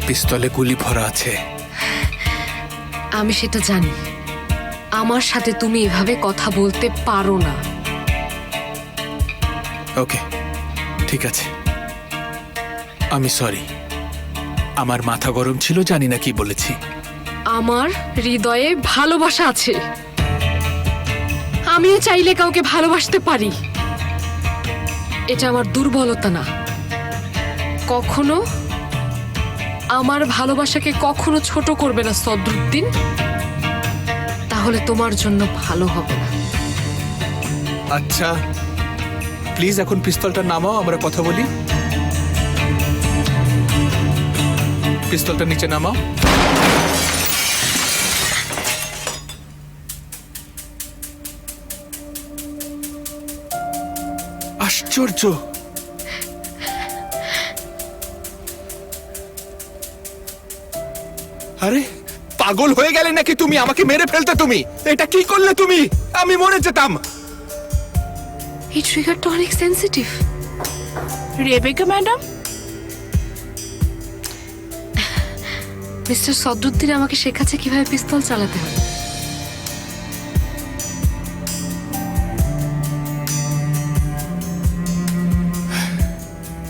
পিস্তলে গুলি ভরা আছে। আমি সেটা জানি। আমার সাথে তুমি এভাবে কথা বলতে পারো না। ওকে, ঠিক আছে, আমি সরি। আমার মাথা গরম ছিল, জানি না কি বলেছি। আমার হৃদয়ে ভালোবাসা আছে। আমিও চাইলে কাউকে ভালোবাসতে পারি। এটা আমার দুর্বলতা না। কখনো আমার ভালোবাসাকে কখনো ছোট করবে না সদরুদ্দিন, তাহলে তোমার জন্য ভালো হবে না। আচ্ছা, প্লিজ এখন পিস্তলটা নামাও, আমরা কথা বলি। পিস্তলটা নিচে নামাও। আশ্চর্য! আরে পাগল হয়ে গেলে নাকি তুমি? আমাকে মেরে ফেলতে তুমি? এটা কি করলে তুমি? আমি মরে যেতাম। এই ট্রিগারটা অনেক sensitive. Rebecca madam, mister Sadruddin আমাকে শেখাচ্ছে কিভাবে পিস্তল চালাতে হয়।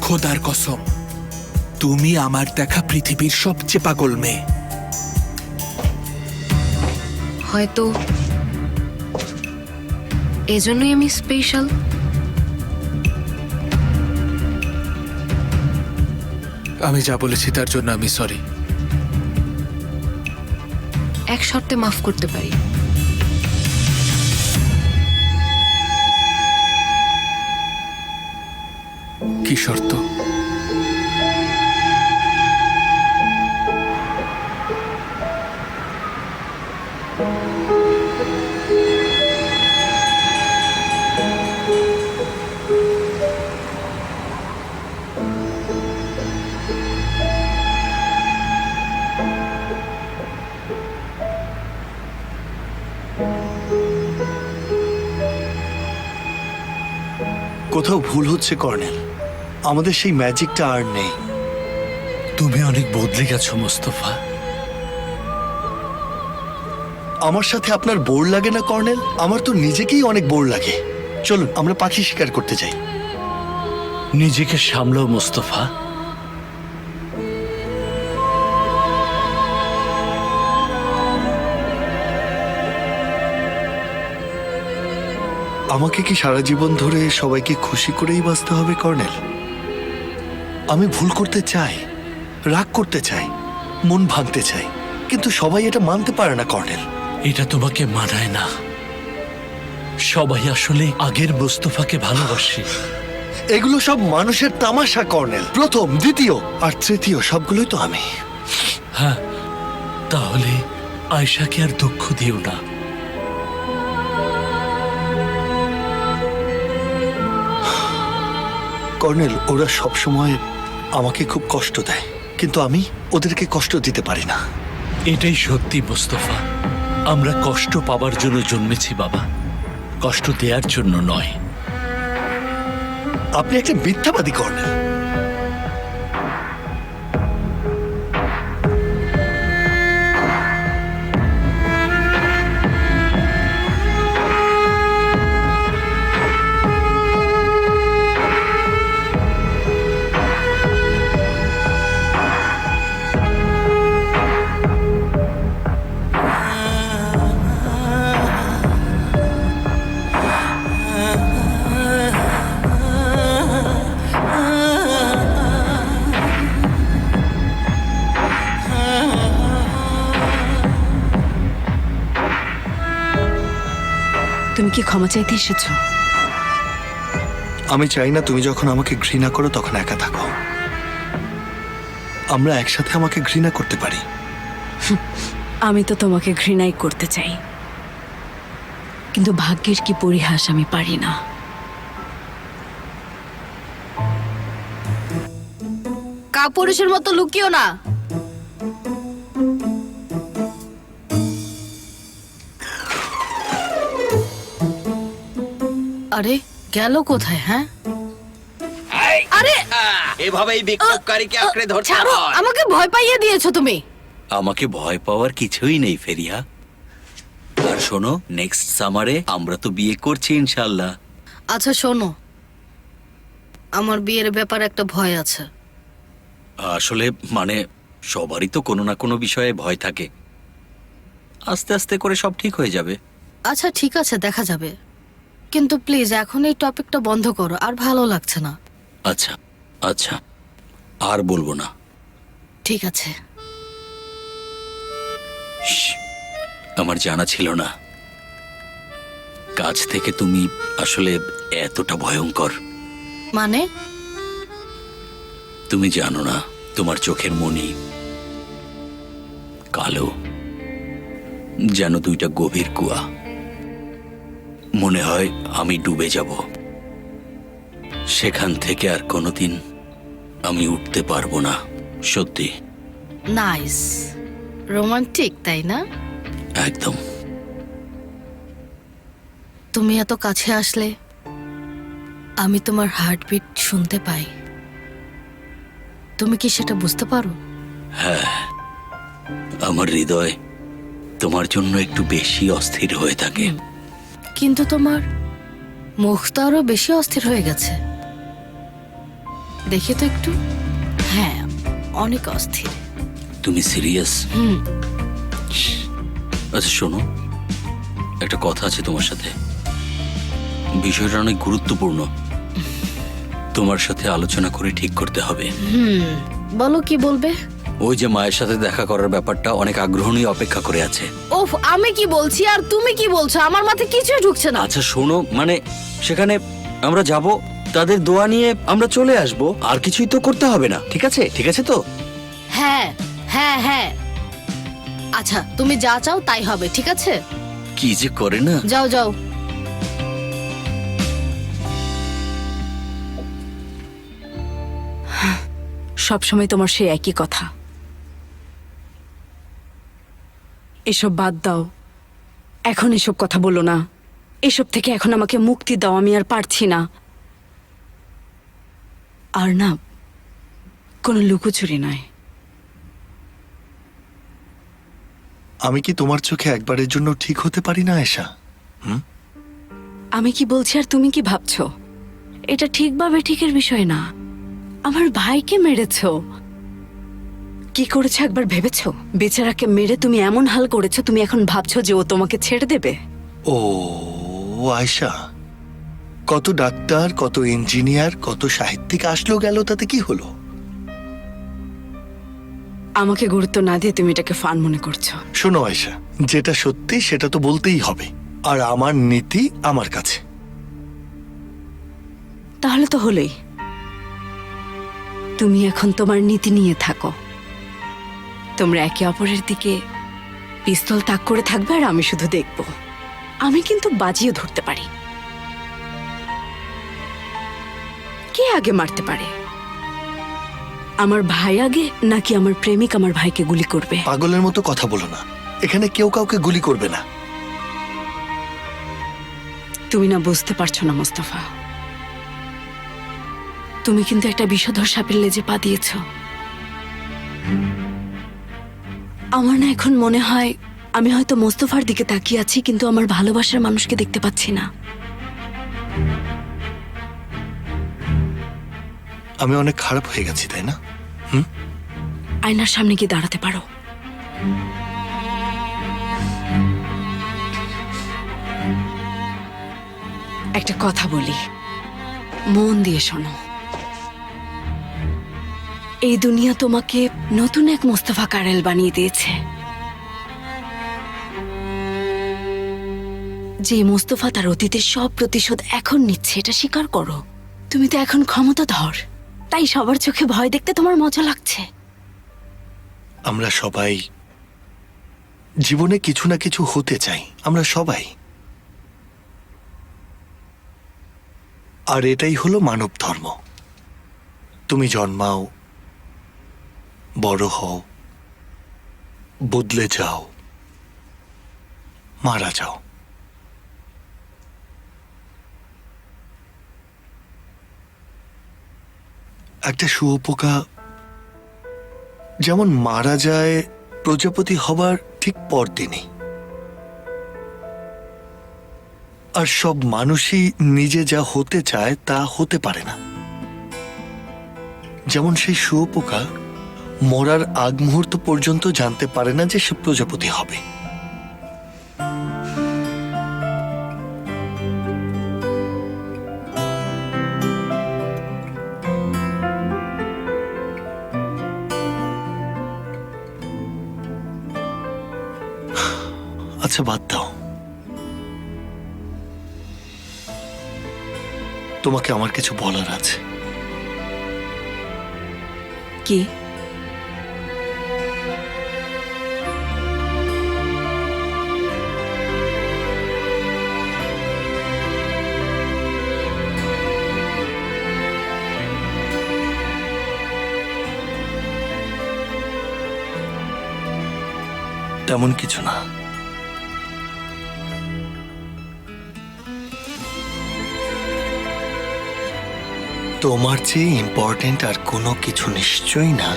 খোদার কসম, তুমি আমার দেখা পৃথিবীর সবচেয়ে পাগল মেয়ে। হয়তো এজন্যই আমি স্পেশাল। আমি যা বলেছি তার জন্য আমি সরি। এক শর্তে মাফ করতে পারি। কি শর্ত? কোথাও ভুল হচ্ছে কর্নেল। আমাদের সেই ম্যাজিকটা আর নেই। তুমি অনেক বদলে গেছো মোস্তফা। আমার সাথে আপনার বোর লাগে না কর্নেল? আমার তো নিজেকেই অনেক বোর লাগে। চলুন আমরা পাখি শিকার করতে যাই। নিজেকে সামলাও মোস্তফা। আমাকে কি সারা জীবন ধরে সবাইকে খুশি করেই বাঁচতে হবে কর্নেল? আমি ভুল করতে চাই, রাগ করতে চাই, মন ভাঙতে চাই, কিন্তু সবাই এটা মানতে পারে না কর্নেল। এটা তোমাকে মানায় না। সবাই আসলে আগের মোস্তফাকে ভালোবাসে। এগুলো সব মানুষের তামাশা কর্নেল। প্রথম, দ্বিতীয় আর তৃতীয় সবগুলোই তো আমি। হ্যাঁ, তাহলে আয়শাকে আর দুঃখ দিও না। কর্নেল, ওরা সব সময় আমাকে খুব কষ্ট দেয়, কিন্তু আমি ওদেরকে কষ্ট দিতে পারি না। এটাই সত্যি মোস্তফা। আমরা কষ্ট পাবার জন্য জন্মেছি বাবা, কষ্ট দেওয়ার জন্য নয়। আপনি একটা মিথ্যাবাদী কর্নেল। তুমি কি ক্ষমা চাইতে এসেছো? আমি চাই না তুমি যখন আমাকে ঘৃণা করো তখন একা থাকো। আমরা একসাথে আমাকে ঘৃণা করতে পারি। আমি তো তোমাকে ঘৃণাই করতে চাই, কিন্তু ভাগ্যের কি পরিহাস, আমি পারি না। কাপুরুষের মতো লুকিও না। আরে গেল কোথায়? হ্যাঁ আরে এভাবেই বিক্ষোভকারীকে আঁকড়ে ধরতে ছাড়ো, হয়। আমাকে ভয় পাইয়ে দিয়েছো তুমি। আমাকে ভয় পাওয়ার কিছুই নেই ফেরিয়া। আর শোনো, নেক্সট সামারে আমরা তো বিয়ে করছি ইনশাল্লাহ। আচ্ছা শোনো, আমার বিয়ের ব্যাপারে একটা ভয় আছে। আসলে মানে সবারই তো কোনো না কোনো বিষয়ে ভয় থাকে। আস্তে আস্তে করে সব ঠিক হয়ে যাবে। আচ্ছা ঠিক আছে, দেখা যাবে, কিন্তু প্লিজ এখন এই টপিকটা বন্ধ করো, আর ভালো লাগছে না। আচ্ছা আচ্ছা, আর বলবো না। ঠিক আছে। শ্, আমার জানা ছিল না কাছ থেকে তুমি আসলে এতটা ভয়ঙ্কর। মানে? তুমি জানো না, তোমার চোখের মণি কালো, যেন দুইটা গভীর কুয়া। মনে হয় আমি ডুবে যাব, সেখান থেকে আর কোনোদিন আমি উঠতে পারবো না। সত্যি। নাইস, রোমান্টিক তাই না? একদম। তুমি এত কাছে আসলে আমি তোমার হার্টবিট শুনতে পাই। তুমি কি সেটা বুঝতে পারো? হ্যাঁ, আমার হৃদয় তোমার জন্য একটু বেশি অস্থির হয়ে থাকে। কিন্তু তোমার মুখ তো আরো বেশি অস্থির হয়ে গেছে, দেখে তো একটু। হ্যাঁ, অনেক অস্থির। তুমি সিরিয়াস? হুম। আচ্ছা শোনো, একটা কথা আছে তোমার সাথে, বিষয়টা অনেক গুরুত্বপূর্ণ। তোমার সাথে আলোচনা করে ঠিক করতে হবে। বলো, কি বলবে? ওই যে মায়ের সাথে দেখা করার ব্যাপারটা অনেক আগ্রহ নিয়ে অপেক্ষা করে আছে। ওফ, আমি কি বলছি আর তুমি কি বলছো? আমার মাথায় কিছুই ঢুকছে না। আচ্ছা শোনো, মানে সেখানে আমরা যাব, তাদের দোয়া নিয়ে আমরা চলে আসব, আর কিছুই তো করতে হবে না। ঠিক আছে? ঠিক আছে তো? হ্যাঁ হ্যাঁ হ্যাঁ, আচ্ছা তুমি যা চাও তাই হবে, ঠিক আছে? কি যে করে না। যাও যাও। সবসময় তোমার সেই একই কথা। এসব বাদ দাও, এখন এসব কথা বলো না। এসব থেকে এখন আমাকে মুক্তি দাও, আমি আর পারছি না। আর না, কোনো লুকোচুরি নয়। আমি কি তোমার চোখে একবারের জন্য ঠিক হতে পারি না আয়েশা? আমি কি বলছি আর তুমি কি ভাবছো? এটা ঠিক বা বেঠিকের বিষয় না। আমার ভাইকে মেরেছো, কি করেছো একবার ভেবেছো? বেচারাকে মেরে তুমি এমন হাল করেছো, তুমি এখন ভাবছো যে ও তোমাকে ছেড়ে দেবে? ও আয়েশা, কত ডাক্তার, কত ইঞ্জিনিয়ার, কত সাহিত্যিক আসলো গেল, তাতে কি হলো? আমাকে গুরুত্ব না দিয়ে তুমি এটাকে ফান মনে করছো। শোনো আয়েশা, যেটা সত্যি সেটা তো বলতেই হবে, আর আমার নীতি আমার কাছে। তাহলে তো হলোই। তুমি এখন তোমার নীতি নিয়ে থাকো। তোমরা একে অপরের দিকে পিস্তল তাক করে থাকবে আর আমি শুধু দেখব। আমি কিন্তু বাজিও ধরতে পারি। কে আগে মারতে পারে? আমার ভাই আগে নাকি আমার প্রেমিক আমার ভাইকে গুলি করবে? পাগলের মতো কথা বলো না, এখানে কেউ কাউকে গুলি করবে না। তুমি না বুঝতে পারছো না মোস্তফা, তুমি কিন্তু একটা বিষধর সাপের লেজে পা দিয়েছ। আমার না এখন মনে হয় আমি হয়তো মোস্তফার দিকে তাকিয়ে আছি, কিন্তু আমার ভালোবাসার মানুষকে দেখতে পাচ্ছি না। আমি অনেক খারাপ হয়ে গেছি, তাই না? আয়নার সামনে গিয়ে দাঁড়াতে পারো। একটা কথা বলি, মন দিয়ে শোনো। এই দুনিয়া তোমাকে নতুন এক মোস্তফা কারেল বানিয়ে দিয়েছে। যে মোস্তফা তার অতীতের সব প্রতিশোধ এখন নিচ্ছে, এটা স্বীকার করো। তুমি তো এখন ক্ষমতাধর, তাই সবার চোখে ভয় দেখতে তোমার মজা লাগছে। আমরা সবাই জীবনে কিছু না কিছু হতে চাই, আমরা সবাই। আর এটাই হলো মানব ধর্ম। তুমি জন্মাও, বড় হও, বদলে যাও, মারা যাও। একটা শুঁয়োপোকা যেমন মারা যায় প্রজাপতি হবার ঠিক পরদিনই, আর সব মানুষই নিজে যা হতে চায় তা হতে পারে না। যেমন সেই শুঁয়োপোকা মরার আগ মুহূর্ত পর্যন্ত জানতে পারে না যে সে প্রজাপতি হবে। আচ্ছা, বাদ দাও। তোমাকে আমার কিছু বলার আছে। কি? তেমন কিছু না। তোমার চেয়ে ইম্পর্টেন্ট আর কোনো কিছু নিশ্চয়ই না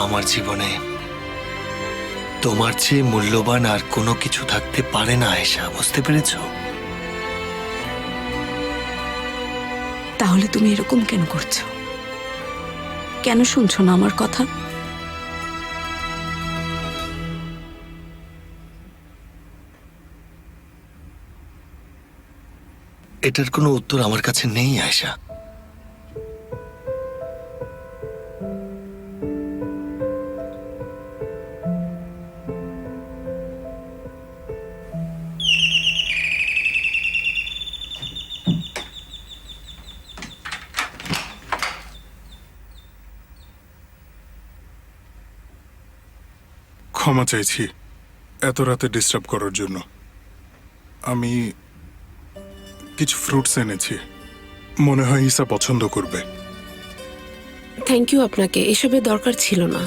আমার জীবনে। তোমার চেয়ে মূল্যবান আর কোনো কিছু থাকতে পারে না আয়েশা, বুঝতে পেরেছ? তাহলে তুমি এরকম কেন করছো? কেন শুনছো না আমার কথা? এটার কোনো উত্তর আমার কাছে নেই আয়েশা। ক্ষমা চাইছি এত রাতে ডিস্টার্ব করার জন্য। আমি কিছু ফ্রুটস এনেছি, মনে হয় ঈসা পছন্দ করবে। থ্যাংক ইউ আপনাকে, এসবের দরকার ছিল না।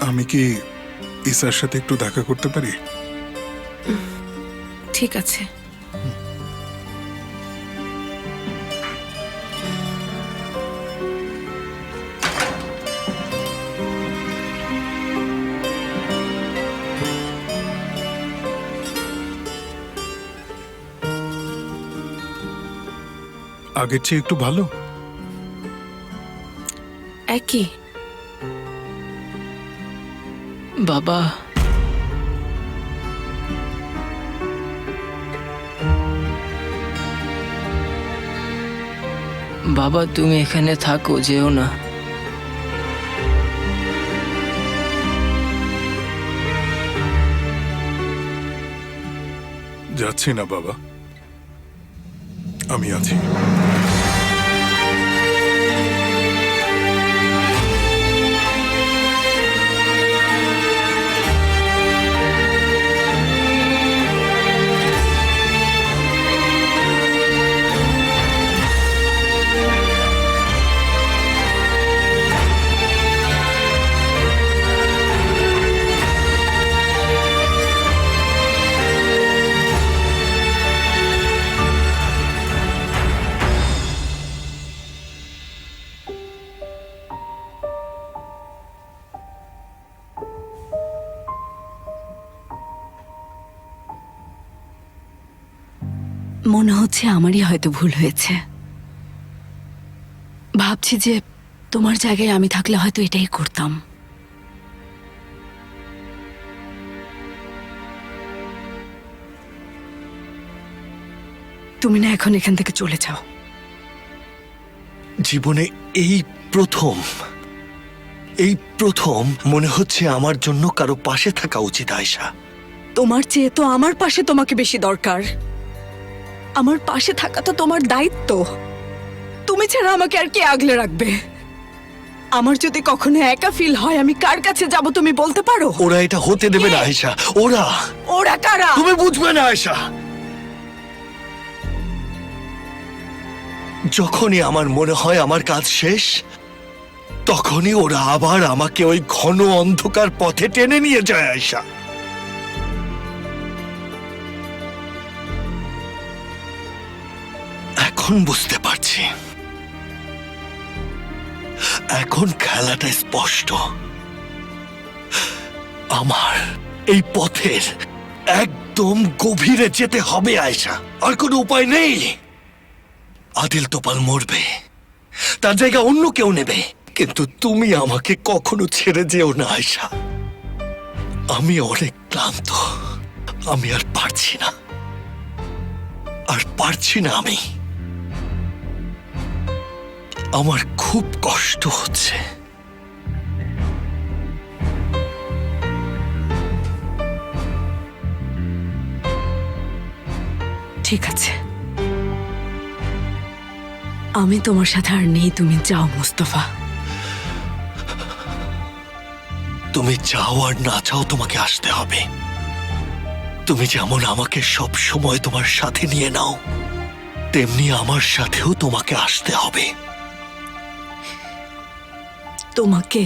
আমি কি ঈসার সাথে একটু দেখা করতে পারি? ঠিক আছে। আগের চেয়ে একটু ভালো? একই। বাবা, বাবা তুমি এখানে থাকো, যেও না। যাচ্ছি না বাবা, আমি আছি। মনে হচ্ছে আমারই হয়তো ভুল হয়েছে। ভাবছি যে তোমার জায়গায় আমি থাকলে হয়তো এটাই করতাম। তুমি না এখন এখান থেকে চলে যাও। জীবনে এই প্রথম মনে হচ্ছে আমার জন্য কারো পাশে থাকা উচিত আয়েশা। তোমার চেয়ে তো আমার পাশে তোমাকে বেশি দরকার। আমার পাশে থাকা তো তোমার দায়িত্ব। তুমি ছাড়া আমাকে আর কে আগলে রাখবে? আমার যদি কখনো একা ফিল হয় আমি কার কাছে যাব তুমি বলতে পারো? ওরা এটা হতে দেবে না আয়েশা। ওরা কারা? তুমি বুঝবে না আয়েশা। যখনই আমার মনে হয় আমার কাজ শেষ, তখনই ওরা আবার আমাকে ওই ঘন অন্ধকার পথে টেনে নিয়ে যায় আয়েশা। এখন বুঝতে পারছি, এখন খেলাটা স্পষ্ট। আমার এই পথের একদম গভীরে যেতে হবে আয়েশা, আর কোনো উপায় নেই। আদিল তোপাল মরবে, তার জায়গা অন্য কেউ নেবে, কিন্তু তুমি আমাকে কখনো ছেড়ে যেও না আয়েশা। আমি অনেক ক্লান্ত, আমি আর পারছি না, আমি। আমার খুব কষ্ট হচ্ছে। ঠিক আছে, আমি তোমার সাথে আর নেই, তুমি যাও মুস্তফা। তুমি চাও আর না চাও তোমাকে আসতে হবে। তুমি যেমন আমাকে সব সময় তোমার সাথে নিয়ে নাও, তেমনি আমার সাথেও তোমাকে আসতে হবে। তোমাকে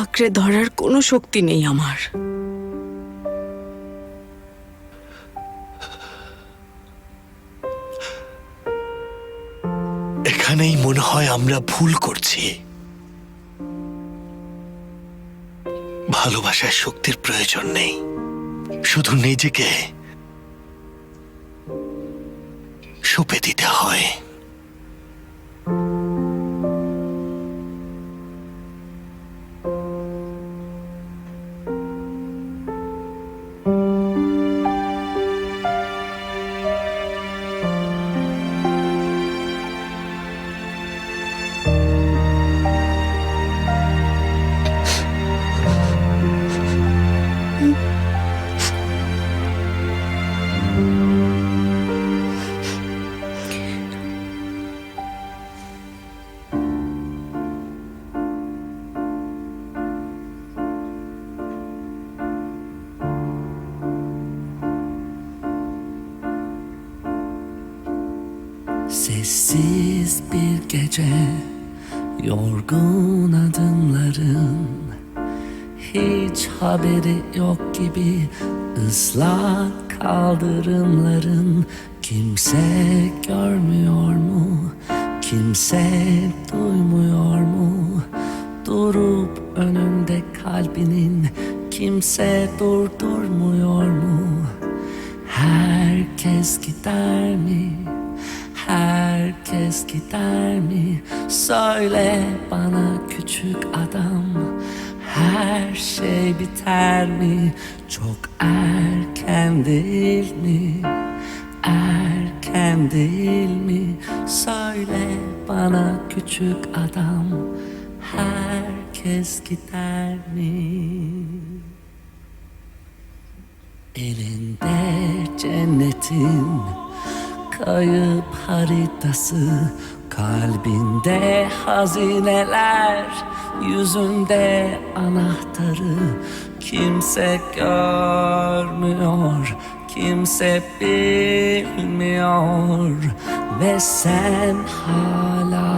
আঁকড়ে ধরার কোনো শক্তি নেই আমার। এখানেই মনে হয় আমরা ভুল করছি। ভালোবাসায় শক্তির প্রয়োজন নেই, শুধু নিজেকে সঁপে দিতে হয়। Sessiz bir gece, yorgun adımların, hiç haberi yok gibi ıslak kaldırımların. Kimse görmüyor mu? Kimse duymuyor mu? Durup önünde kalbinin kimse durdurmuyor mu? Herkes gider mi? Herkes gider mi? Söyle bana küçük adam, her şey biter mi? Çok erken değil mi? Erken değil mi? Söyle bana küçük adam, herkes gider mi? Elinde cennetin kayıp haritası, kalbinde hazineler, yüzünde anahtarı. Kimse görmüyor, kimse bilmiyor ve sen hala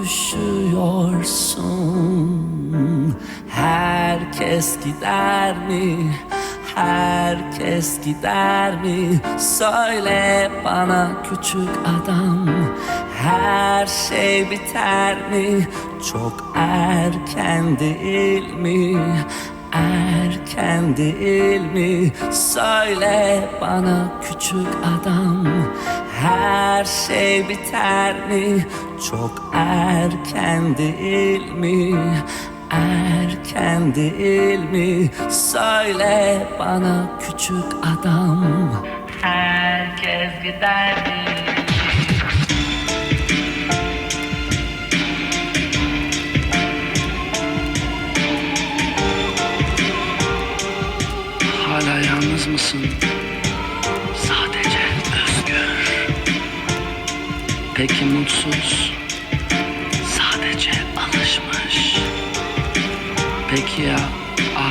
üşüyorsun. Herkes gider mi? Herkes gider mi? Söyle bana küçük adam, her şey biter mi? Çok erken değil mi? Erken değil mi? Söyle bana küçük adam, her şey biter mi? Çok erken değil mi? Erken değil mi? Söyle bana küçük adam, herkes gider mi? Hala yalnız mısın? Sadece özgür. Peki mutsuz? Sadece alışmış. Peki ya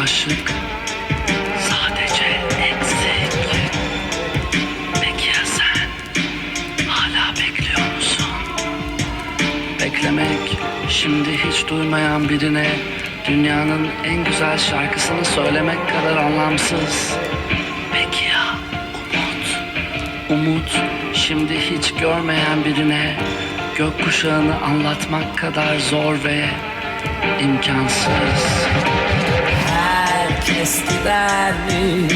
aşık? Sadece eksik. Peki ya sen? Hala bekliyor musun? Beklemek, şimdi hiç duymayan birine dünyanın en güzel şarkısını söylemek kadar anlamsız. Peki ya umut? Umut Şimdi hiç görmeyen birine gökkuşağını anlatmak kadar zor ve imkansız. Herkes gider mi?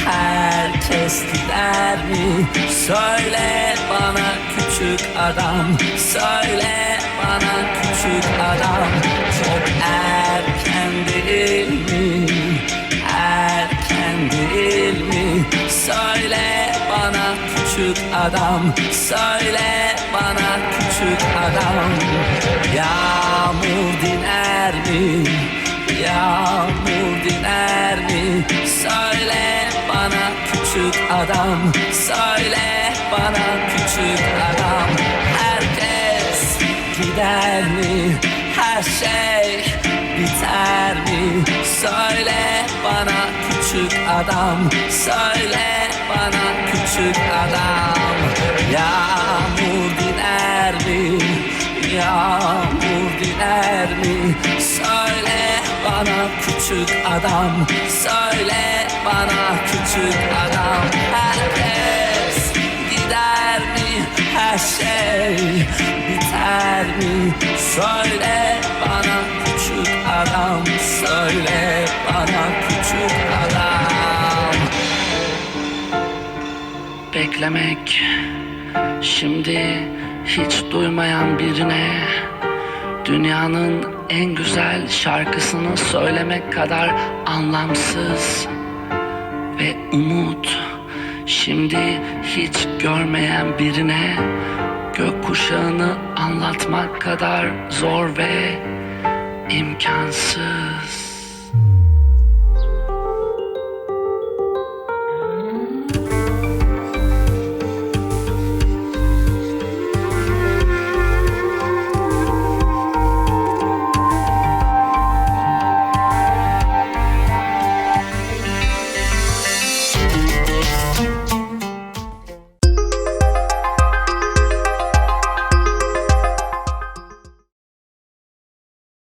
Herkes gider mi? Söyle bana küçük adam, söyle bana küçük adam. Çok erken değil mi? Erken değil mi? Söyle bana küçük adam, söyle bana küçük adam. Yağmur diner mi? Yağmur diner mi? Söyle bana küçük adam, söyle bana küçük adam. Herkes gider mi? Her şey biter mi? Söyle bana küçük adam, söyle bana küçük adam. Yağmur diner mi? Yağmur diner mi? Söyle bana küçük adam, söyle bana küçük adam. Herkes gider mi? Her şey biter mi? Söyle bana küçük adam, söyle bana küçük adam. Beklemek, şimdi hiç duymayan birine dünyanın en güzel şarkısını söylemek kadar anlamsız ve umut. Şimdi hiç görmeyen birine gökkuşağını anlatmak kadar zor ve imkansız.